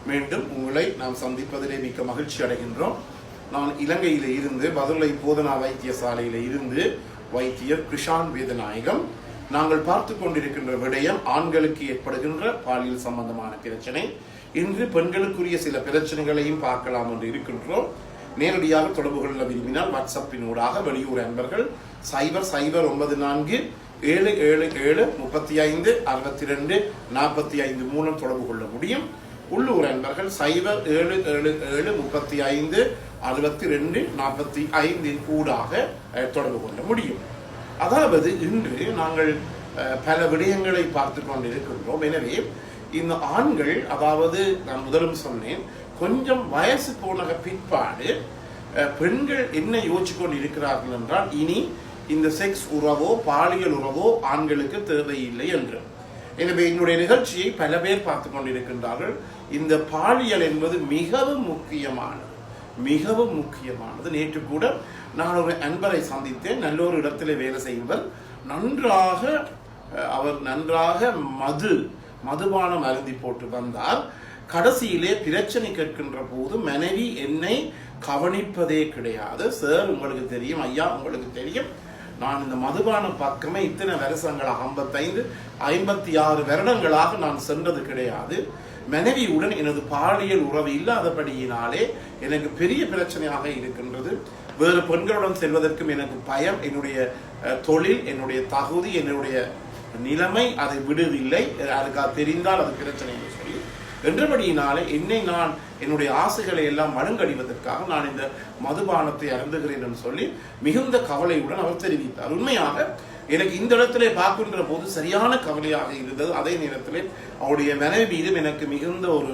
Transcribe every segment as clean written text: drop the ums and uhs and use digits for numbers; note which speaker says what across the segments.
Speaker 1: மீண்டும் உங்களை நாம் சந்திப்பதிலே மிக்க மகிழ்ச்சி அடைகின்றோம். நான் இலங்கையில இருந்து பதுளை போதனா வைத்தியசாலையில இருந்து வைத்தியர் கிருஷான் வேதநாயகம். நாங்கள் பார்த்து கொண்டிருக்கின்ற விடயம் ஆண்களுக்கு ஏற்படுகின்ற பாலியல் சம்பந்தமான பிரச்சனை. இன்று பெண்களுக்குரிய சில பிரச்சனைகளையும் பார்க்கலாம் என்று இருக்கின்றோம். நேரடியாக தொடர்பு கொள்ள விரும்பினால் வாட்ஸ்அப்பினூடாக வெளியூர் அன்பர்கள் 009477356245 மூலம் தொடர்பு கொள்ள முடியும். உள்ளூர் அன்பர்கள் 0777356245 ஊடாக தொடர்பு கொள்ள முடியும். அதாவது இன்று நாங்கள் பல விடயங்களை பார்த்து கொண்டிருக்கின்றோம். எனவே இந்த ஆண்கள், அதாவது நான் முதலும் சொன்னேன், கொஞ்சம் வயசு போன பிற்பாடு பெண்கள் என்ன யோசிச்சு கொண்டு இருக்கிறார்கள் என்றால், இனி இந்த செக்ஸ் உறவோ பாலியல் உறவோ ஆண்களுக்கு தேவையில்லை என்று. எனவே என்னுடைய நிகழ்ச்சியை பல பேர் பார்த்து கொண்டிருக்கின்றார்கள். இந்த பாலியல் என்பது மிகவும் முக்கியமானது. நேற்று கூட நான் ஒரு அன்பரை சந்தித்தேன். நல்ல ஒரு இடத்திலே வேலை செய்வர். அவர் நன்றாக மதுபானம் அருந்தி போட்டு வந்தார். கடைசியிலே பிரச்சனை கேட்கின்ற போது மனைவி என்னை கவனிப்பதே கிடையாது. சார் உங்களுக்கு தெரியும், ஐயா உங்களுக்கு தெரியும், நான் இந்த மதுபான பக்கமே இத்தனை வருஷங்களாக 55-56 வருடங்களாக நான் சென்றது கிடையாது. மனைவியுடன் எனது பாலியல் உறவு இல்லாதபடியினாலே எனக்கு பெரிய பிரச்சனையாக இருக்கின்றது. வேறு பெண்களுடன் செல்வதற்கும் எனக்கு பயம். என்னுடைய தொழில், என்னுடைய தகுதி, என்னுடைய நிலைமை அதை விடுவதில்லை. அதுக்காக தெரிந்தால் அது பிரச்சனை என்று சொல்லி என்றபடியினாலே நான் என்னுடைய ஆசைகளை எல்லாம் மழுங்கடிவதற்காக நான் இந்த மதுபானத்தை அருந்துகிறேன் என்று சொல்லி மிகுந்த கவலையுடன் அவர் தெரிவித்தார். உண்மையாக எனக்கு இந்த இடத்திலே பார்க்கின்ற போது சரியான கவலையாக இருந்தது. அதே நேரத்திலே அவருடைய மனைவி மீதும் எனக்கு மிகுந்த ஒரு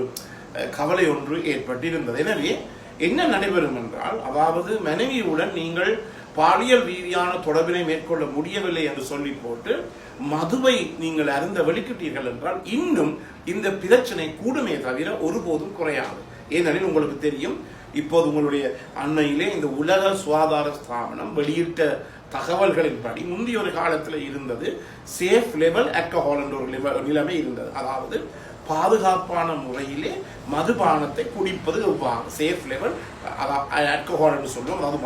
Speaker 1: கவலை ஒன்று ஏற்பட்டிருந்தது. எனவே என்ன நடைபெறும் என்றால், அதாவது மனைவியுடன் நீங்கள் பாலியல் ரீதியான தொடர்பினை மேற்கொள்ள முடியவில்லை என்று சொல்லி போட்டு மதுவை நீங்கள் அருந்த வெளிக்கிட்டீர்கள் என்றால் இன்னும் இந்த பிரச்சனை கூடுமே தவிர ஒருபோதும் குறையாது. ஏனெனில் உங்களுக்கு தெரியும், இப்போது உங்களுடைய அண்மையிலே இந்த உலக சுகாதார ஸ்தாபனம் வெளியிட்ட தகவல்களின்படி முந்தைய ஒரு காலத்தில் இருந்தது சேஃப் லெவல் ஆல்கஹால் என்ற ஒரு நிலைமை இருந்தது. அதாவது பாதுகாப்பான முறையிலே மதுபானத்தை குடிப்பது சேஃப் லெவல் ஆல்கஹால் என்று சொல்லுவோம். அதாவது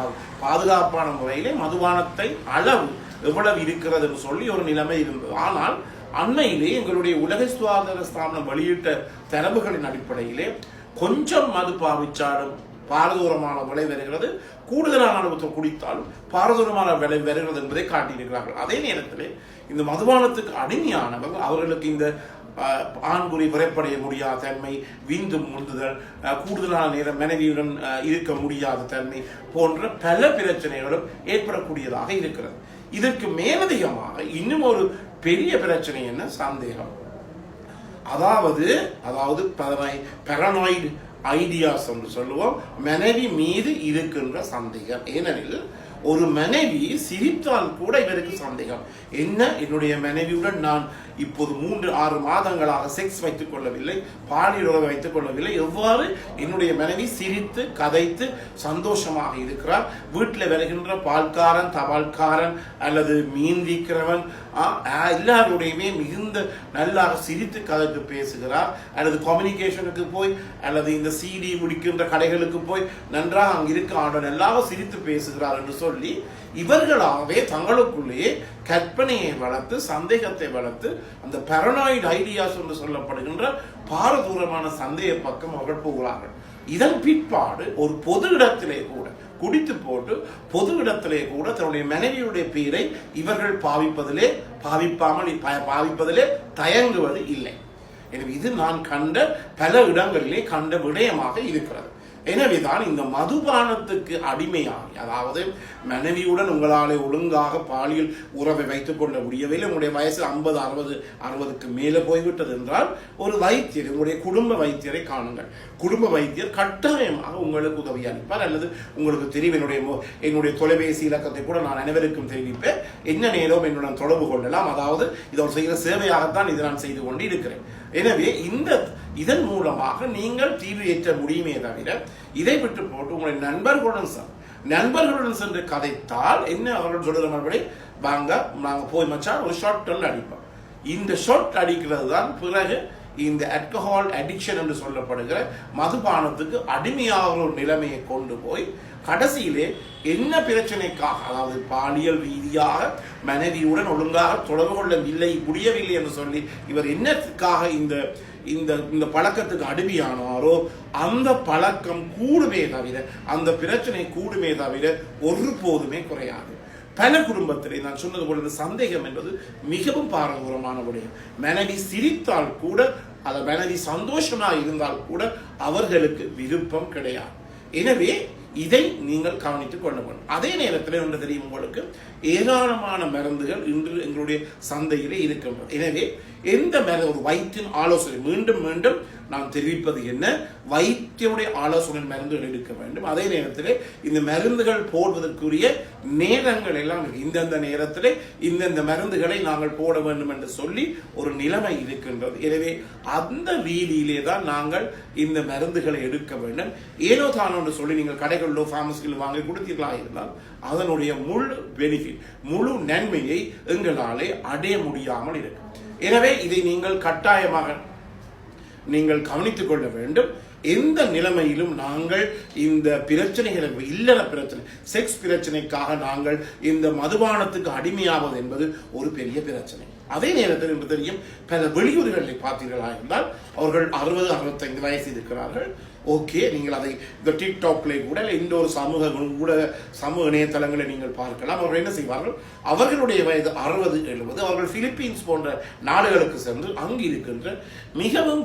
Speaker 1: பாதுகாப்பான முறையிலே மதுபானத்தை அளவு எவ்வளவு இருக்கிறது என்று சொல்லி ஒரு நிலைமை இருந்தது. ஆனால் அண்மையிலே எங்களுடைய உலக சுகாதார ஸ்தாபனம் வெளியிட்ட தரவுகளின் அடிப்படையிலே கொஞ்சம் மது பாவிச்சாலும் பாரதூரமான விலை வருகிறது, கூடுதலான அளவு குடித்தாலும் பாரதூரமான விலை வருகிறது என்பதை காட்டியிருக்கிறார்கள். அதே நேரத்தில் இந்த மதுபானத்துக்கு அடிமையானவர்கள், அவர்களுக்கு இந்த ஆண்குறி விரைப்படைய முடியாத தன்மை, விந்து முந்துதல், கூடுதலான நேரம் மனைவியுடன் இருக்க முடியாத தன்மை போன்ற பல பிரச்சனைகளும் ஏற்படக்கூடியதாக இருக்கிறது. இதற்கு மேலதிகமாக இன்னும் ஒரு பெரிய பிரச்சனை என்ன? சந்தேகம். அதாவது paranoid ஐடியாஸ் என்று சொல்லுவோம். மனைவி மீது இருக்கின்ற சந்தேகம். ஏனெனில் ஒரு மனைவி சிரித்தால் கூட இவருக்கு சந்தேகம். என்ன, என்னுடைய மனைவியுடன் நான் இப்போது 3-6 மாதங்களாக செக்ஸ் வைத்துக் கொள்ளவில்லை, பாலியல் உறவை வைத்துக் கொள்ளவில்லை, எவ்வாறு என்னுடைய மனைவி சிரித்து கதைத்து சந்தோஷமாக இருக்கிறார், வீட்டில் வருகின்ற பால்காரன், தபால்காரன் அல்லது மீன் விற்கிறவன் எல்லாருடையுமே மிகுந்த நல்லாக சிரித்து கதைத்து பேசுகிறார், அல்லது கம்யூனிகேஷனுக்கு போய் அல்லது இந்த CD முடிக்கின்ற கடைகளுக்கு போய் நன்றாக அங்கு இருக்க ஆண்டவன் எல்லாரும் சிரித்து பேசுகிறார் என்று சொல்லி இவர்களாகவே தங்களுக்குள்ளேயே கற்பனையை வளர்த்து சந்தேகத்தை வளர்த்து அந்த paranoid ஐடியாஸ் என்று சொல்லப்படுகின்ற பாரதூரமான சந்தேக பக்கம் அவர்கள் போகிறார்கள். இதன் பிற்பாடு ஒரு பொது இடத்திலே கூட குடித்து போட்டு பொது இடத்திலே கூட தன்னுடைய மனைவியுடைய பெயரை இவர்கள் பாவிப்பதிலே தயங்குவது இல்லை. எனவே இது நான் கண்ட பல இடங்களிலே கண்ட விடயமாக இருக்கிறது. எனவேதான் இந்த மதுபானத்துக்கு அடிமையாகி, அதாவது மனைவியுடன் உங்களாலே ஒழுங்காக பாலியல் உறவை வைத்துக் கொள்ள முடியவில்லை, உங்களுடைய வயசு 50-60க்கு மேலே போய்விட்டது என்றால் ஒரு வைத்தியர், உங்களுடைய குடும்ப வைத்தியரை காணுங்கள். குடும்ப வைத்தியர் கட்டாயமாக உங்களுக்கு உதவி அளிப்பார். அல்லது உங்களுக்கு தெரியும், என்னுடைய தொலைபேசி இலக்கத்தை கூட நான் அனைவருக்கும் தெரிவிப்பேன். என்ன நேரம் என்னுடன் தொடர்பு கொள்ளலாம். அதாவது இதை செய்கிற சேவையாகத்தான் இதை நான் செய்து கொண்டு இருக்கிறேன். எனவே இதன் மூலமாக நீங்கள் தீர்வு ஏற்ற முடியுமே தவிர இதை விட்டு போட்டு உங்களுடைய நண்பர்களுடன் சென்று கதைத்தால் என்ன, அவர்கள் சொல்ற மறுபடி வாங்க நாங்க போய் மச்சான் ஒரு ஷார்ட் அடிப்போம். இந்த ஷார்ட் அடிக்கிறது தான் பிறகு இந்த ஆல்கஹால் அடிக்ஷன் என்று சொல்லப்படுகிற மதுபானத்துக்கு அடிமையாக ஒரு நிலைமையை கொண்டு போய் கடைசியிலே என்ன பிரச்சனைக்காக, அதாவது பாலியல் ரீதியாக மனைவியுடன் ஒழுங்காக தொடர்பு கொள்ளவில்லை, முடியவில்லை என்று சொல்லி இவர் என்னத்துக்காக இந்த இந்த இந்த பழக்கத்துக்கு அடிமையானாரோ அந்த பழக்கம் கூடுமே தவிர, அந்த பிரச்சனை கூடுமே தவிர ஒருபோதுமே குறையாது. பல குடும்பத்திலே நான் சொன்னது போல சந்தேகம் என்பது மிகவும் பாரதூரமான விடயம். மனைவி சிரித்தால் கூட, அந்த மனைவி சந்தோஷமாக இருந்தால் கூட அவர்களுக்கு விருப்பம் கிடையாது. எனவே இதை நீங்கள் கவனித்துக் கொள்ள வேண்டும். அதே நேரத்தில் ஒன்று தெரியும், உங்களுக்கு ஏராளமான மருந்துகள் இன்று எங்களுடைய சந்தையிலே இருக்கின்றன. எனவே எந்த மருந்து, ஒரு வைத்தியின் ஆலோசனை, மீண்டும் மீண்டும் நாம் தெரிவிப்பது என்ன, வைத்தியுடைய ஆலோசனை மருந்துகள் எடுக்க வேண்டும். அதே நேரத்தில் இந்த மருந்துகள் போடுவதற்குரிய நேரங்கள் எல்லாம் இந்தந்த நேரத்தில் இந்தந்த மருந்துகளை நாங்கள் போட வேண்டும் என்று சொல்லி ஒரு நிலைமை இருக்கின்றது. எனவே அந்த ரீதியிலே தான் நாங்கள் இந்த மருந்துகளை எடுக்க வேண்டும். ஏனோ தானோ என்று சொல்லி நீங்கள் கடைகளிலோ பார்மசிகளிலோ வாங்கி கொடுத்தீர்களாக இருந்தால் அதனுடைய முழு பெனிஃபிட், முழு நன்மையை எங்களாலே அடைய முடியாமல் இருக்கும். எனவே இதை நீங்கள் கட்டாயமாக நீங்கள் கவனித்துக் கொள்ள வேண்டும். எந்த நிலைமையிலும் நாங்கள் இந்த பிரச்சனைகளை, இல்லற பிரச்சனை, செக்ஸ் பிரச்சனைக்காக நாங்கள் இந்த மதுபானத்துக்கு அடிமையாவது என்பது ஒரு பெரிய பிரச்சனை. அதே நேரத்தில் என்று தெரியும், பல வெளியூர்களில் பார்த்தீர்களாக இருந்தால் அவர்கள் 60-65 வயசு இருக்கிறார்கள். ஓகே, நீங்கள் அதை இந்த டிக்டாக்ல கூட இந்த ஒரு சமூக இணையதளங்களை நீங்கள் பார்க்கலாம். அவர்கள் என்ன செய்வார்கள், அவர்களுடைய வயது 60-70, அவர்கள் பிலிப்பீன்ஸ் போன்ற நாடுகளுக்கு சென்று அங்கு இருக்கின்ற மிகவும்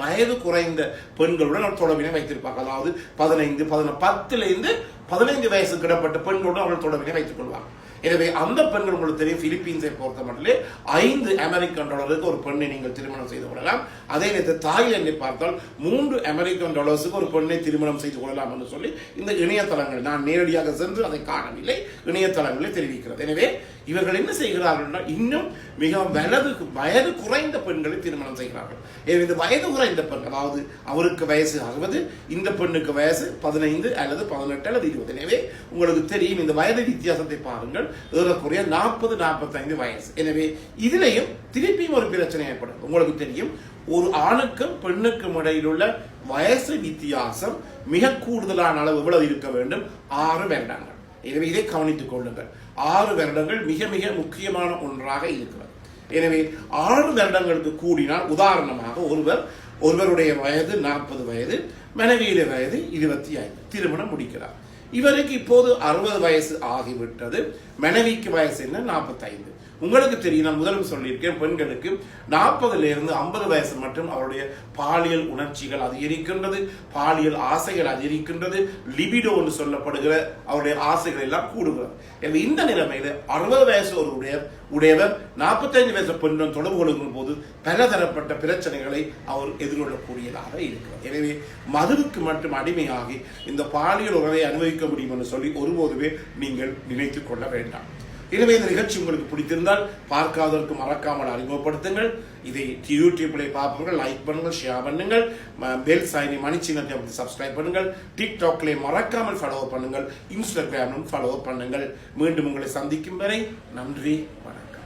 Speaker 1: வயது குறைந்த பெண்களுடன் தொடர்பினை வைத்திருப்பார்கள். அதாவது 10-15 வயசுக்கு இடப்பட்ட பெண்களுடன் அவர்கள் தொடர்பினை வைத்துக் கொள்வார்கள். எனவே அந்த பெண்கள் உங்களுக்கு தெரியும், பிலிப்பீன்ஸை பொறுத்த மட்டும் $5 அமெரிக்கன் ஒரு பெண்ணை நீங்கள் திருமணம் செய்து கொள்ளலாம். அதே நேரத்தில் தாய்லாந்தை பார்த்தால் $3 அமெரிக்கன் ஒரு பெண்ணை திருமணம் செய்து கொள்ளலாம் என்று சொல்லி இந்த இணையதளங்கள், நான் நேரடியாக சென்று அதை காணவில்லை, இணையதளங்களில் தெரிவிக்கிறது. எனவே இவர்கள் என்ன செய்கிறார்கள், இன்னும் மிக வயது குறைந்த பெண்களை திருமணம் செய்கிறார்கள். இந்த வயது குறைந்த பெண், அதாவது அவருக்கு வயசு 60, இந்த பெண்ணுக்கு வயசு 15 அல்லது 18 அல்லது 20. எனவே உங்களுக்கு தெரியும், இந்த வயது வித்தியாசத்தை பாருங்கள், ஏறக்குறைய 40-45 வயசு. எனவே இதிலையும் திருப்பியும் ஒரு பிரச்சனை ஏற்படும். உங்களுக்கு தெரியும், ஒரு ஆணுக்கும் பெண்ணுக்கும் இடையில் உள்ள வயசு வித்தியாசம் மிக கூடுதலான அளவு எவ்வளவு இருக்க வேண்டும், 6 வருடங்கள். எனவே இதை கவனித்துக் கொள்ளுங்கள். 6 வருடங்கள் மிக மிக முக்கியமான ஒன்றாக இருக்கிறது. எனவே 6 வருடங்களுக்கு கூடினால், உதாரணமாக ஒருவருடைய வயது 40 வயது, மனைவியுடைய வயது 25, திருமணம் முடிக்கிறார். இவருக்கு இப்போது 60 வயசு ஆகிவிட்டது, மனைவிக்கு வயசு என்ன, 45. உங்களுக்கு தெரியும், நான் முதலும் சொல்லியிருக்கேன், பெண்களுக்கு 40 50 வயசு மட்டும் அவருடைய பாலியல் உணர்ச்சிகள் அதிகரிக்கின்றது, பாலியல் ஆசைகள் அதிகரிக்கின்றது, லிபிடோ என்று சொல்லப்படுகிற அவருடைய ஆசைகள் எல்லாம் கூடுகிறது. எனவே இந்த நிலைமையில 60 வயசு ஒரு உடையவர் 45 வயசு பெண்ணுடன் தொடர்பு கொள்ளும் போது பலதரப்பட்ட பிரச்சனைகளை அவர் எதிர்கொள்ளக்கூடியதாக இருக்கிறார். எனவே மதுவுக்கு மட்டும் அடிமையாகி இந்த பாலியல் உறவை அனுபவிக்க முடியும் என்று சொல்லி ஒருபோதுமே நீங்கள் நினைத்துக் கொள்ள வேண்டாம். எனவே இந்த நிகழ்ச்சி உங்களுக்கு பிடித்திருந்தால் பார்க்காதவருக்கு மறக்காமல் அறிமுகப்படுத்துங்கள். இதை யூடியூப்ல பார்ப்பவர்கள் லைக் பண்ணுங்கள், ஷேர் பண்ணுங்கள், பெல் சைனை மணிச்சின்னத்தை சப்ஸ்கிரைப் பண்ணுங்கள், டிக்டாக்ல மறக்காமல் ஃபாலோ பண்ணுங்கள், இன்ஸ்டாகிராமிலும் ஃபாலோ பண்ணுங்கள். மீண்டும் உங்களை சந்திக்கும் வரை நன்றி, வணக்கம்.